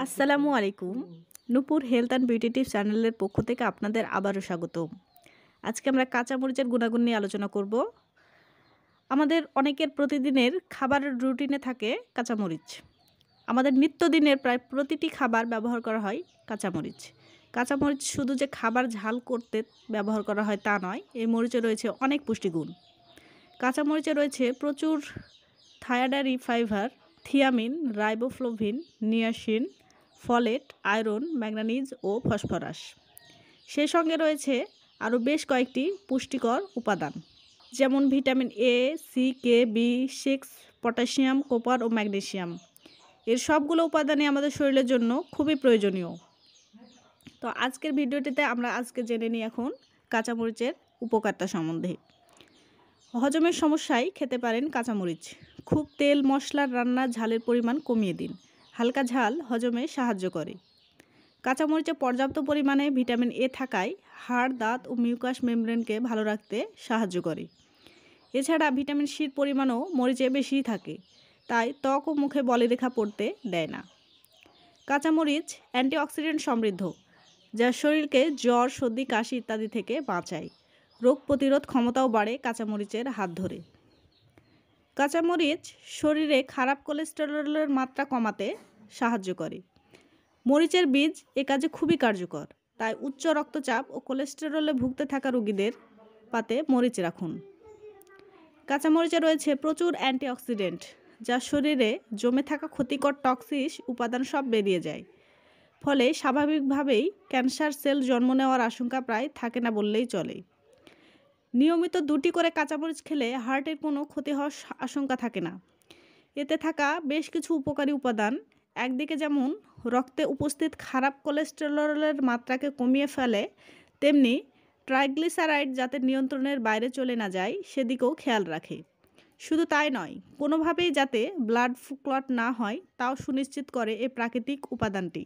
আসসালামু আলাইকুম। নূপুর health and beauty tips চ্যানেলের পক্ষ থেকে আপনাদের আবারও স্বাগতম। আজকে আমরা কাঁচামরিচের গুণাগুণ নিয়ে আলোচনা করব। আমাদের অনেকের প্রতিদিনের খাবারের রুটিনে থাকে কাঁচামরিচ। আমাদের নিত্যদিনের প্রায় প্রতিটি খাবার ব্যবহার করা হয় কাঁচামরিচ। কাঁচামরিচ শুধু যে খাবার ঝাল করতে ব্যবহার করা হয় তা নয়, এই মরিচে রয়েছে অনেক পুষ্টিগুণ। কাঁচামরিচে রয়েছে প্রচুর thiamine fiber, thiamine, riboflavin, niacin, folate, iron, manganese ও ফসফরাস। সেই সঙ্গে রয়েছে আরও বেশ কয়েকটি পুষ্টিকর উপাদান, যেমন ভিটামিন এ, সি, কে, বি6, পটাশিয়াম, কপার ও ম্যাগনেসিয়াম। এর সবগুলো উপাদানই আমাদের শরীরের জন্য খুবই প্রয়োজনীয়। তো আজকের ভিডিওটিতে আমরা জেনে নিই এখন কাঁচামরিচের উপকারিতা সম্বন্ধে। হজমের সমস্যায় খেতে পারেন কাঁচামরিচ। খুব তেল মশলার রান্নার ঝালের পরিমাণ কমিয়ে দিন। হালকা ঝাল হজমে সাহায্য করে। কাঁচামরিচে পর্যাপ্ত পরিমাণে ভিটামিন এ থাকায় হাড়, দাঁত ও মিউকাস মেমব্রেনকে ভালো রাখতে সাহায্য করে। এছাড়া ভিটামিন সির পরিমাণও মরিচে বেশিই থাকে, তাই ত্বক ও মুখে বলিরেখা পড়তে দেয় না। কাঁচামরিচ অ্যান্টিঅক্সিডেন্ট সমৃদ্ধ, যা শরীরকে জ্বর, সর্দি, কাশি ইত্যাদি থেকে বাঁচায়। রোগ প্রতিরোধ ক্ষমতাও বাড়ে কাঁচামরিচের হাত ধরে। কাঁচামরিচ শরীরে খারাপ কোলেস্টেরলের মাত্রা কমাতে সাহায্য করে। মরিচের বীজ এ কাজে খুবই কার্যকর, তাই উচ্চ রক্তচাপ ও কোলেস্টেরলে ভুগতে থাকা রোগীদের পাতে মরিচ রাখুন। কাঁচামরিচে রয়েছে প্রচুর অ্যান্টিঅক্সিডেন্ট, যা শরীরে জমে থাকা ক্ষতিকর টক্সিক উপাদান সব বেরিয়ে যায়। ফলে স্বাভাবিকভাবেই ক্যান্সার সেল জন্ম নেওয়ার আশঙ্কা প্রায় থাকে না বললেই চলে। নিয়মিত 2টি করে কাঁচামরিচ খেলে হার্টের কোনো ক্ষতি হওয়ার আশঙ্কা থাকে না। এতে থাকা বেশ কিছু উপকারী উপাদান একদিকে যেমন রক্তে উপস্থিত খারাপ কোলেস্টেরলের মাত্রাকে কমিয়ে ফেলে, তেমনি ট্রাইগ্লিসারাইড যাতে নিয়ন্ত্রণের বাইরে চলে না যায় সেদিকেও খেয়াল রাখে। শুধু তাই নয়, কোনোভাবেই যাতে ব্লাড ক্লট না হয় তাও সুনিশ্চিত করে এই প্রাকৃতিক উপাদানটি।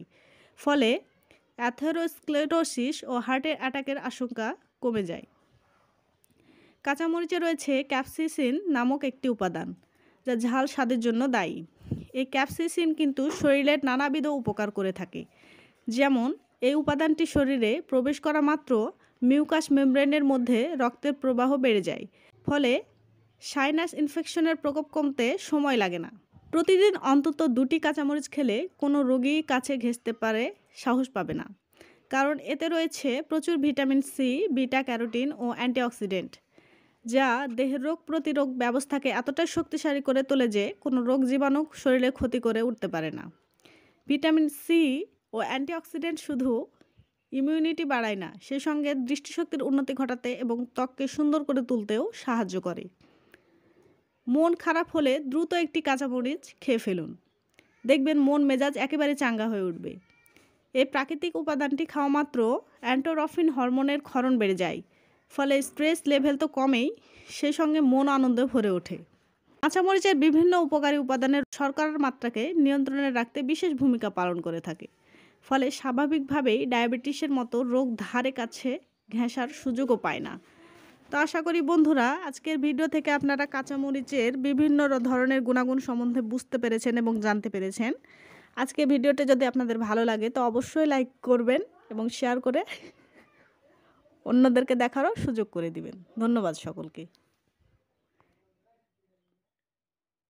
ফলে অ্যাথেরোস্ক্লেরোসিস ও হার্টের অ্যাটাকের আশঙ্কা কমে যায়। কাঁচামরিচে রয়েছে ক্যাপসিসিন নামক একটি উপাদান, যা ঝাল স্বাদের জন্য দায়ী। এই ক্যাপসিসিন কিন্তু শরীরের নানাবিধ উপকার করে থাকে। যেমন এই উপাদানটি শরীরে প্রবেশ করা মাত্র মিউকাস মেমব্রেনের মধ্যে রক্তের প্রবাহ বেড়ে যায়, ফলে সাইনাস ইনফেকশনের প্রকোপ কমতে সময় লাগে না। প্রতিদিন অন্তত 2টি কাঁচামরিচ খেলে কোনো রোগী কাছে ঘেঁষতে পারে সাহস পাবে না, কারণ এতে রয়েছে প্রচুর ভিটামিন সি, বিটা ক্যারোটিন ও অ্যান্টিঅক্সিডেন্ট, যা দেহের রোগ প্রতিরোধ ব্যবস্থাকে এতটাই শক্তিশালী করে তোলে যে কোনো রোগ জীবাণু শরীরে ক্ষতি করে উঠতে পারে না। ভিটামিন সি ও অ্যান্টিঅক্সিডেন্ট শুধু ইমিউনিটি বাড়ায় না, সেই সঙ্গে দৃষ্টিশক্তির উন্নতি ঘটাতে এবং ত্বককে সুন্দর করে তুলতেও সাহায্য করে। মন খারাপ হলে দ্রুত একটি কাঁচামরিচ খেয়ে ফেলুন, দেখবেন মন মেজাজ একেবারে চাঙ্গা হয়ে উঠবে। এই প্রাকৃতিক উপাদানটি খাওয়া মাত্র এন্ডোরফিন হরমোনের ক্ষরণ বেড়ে যায়, ফলে স্ট্রেস লেভেল তো কমেই, সেই সঙ্গে মন আনন্দে ভরে ওঠে। কাঁচামরিচের বিভিন্ন উপকারী উপাদানের শর্করার মাত্রাকে নিয়ন্ত্রণে রাখতে বিশেষ ভূমিকা পালন করে থাকে। ফলে স্বাভাবিকভাবেই ডায়াবেটিসের মতো রোগ ধারে কাছে ঘেঁষার সুযোগও পায় না। তো আশা করি বন্ধুরা, আজকের ভিডিও থেকে আপনারা কাঁচামরিচের বিভিন্ন ধরনের গুণাগুণ সম্বন্ধে বুঝতে পেরেছেন এবং জানতে পেরেছেন। আজকের ভিডিওটা যদি আপনাদের ভালো লাগে তো অবশ্যই লাইক করবেন এবং শেয়ার করে অন্যদেরকে দেখারও সুযোগ করে দিবেন। ধন্যবাদ সকলকে।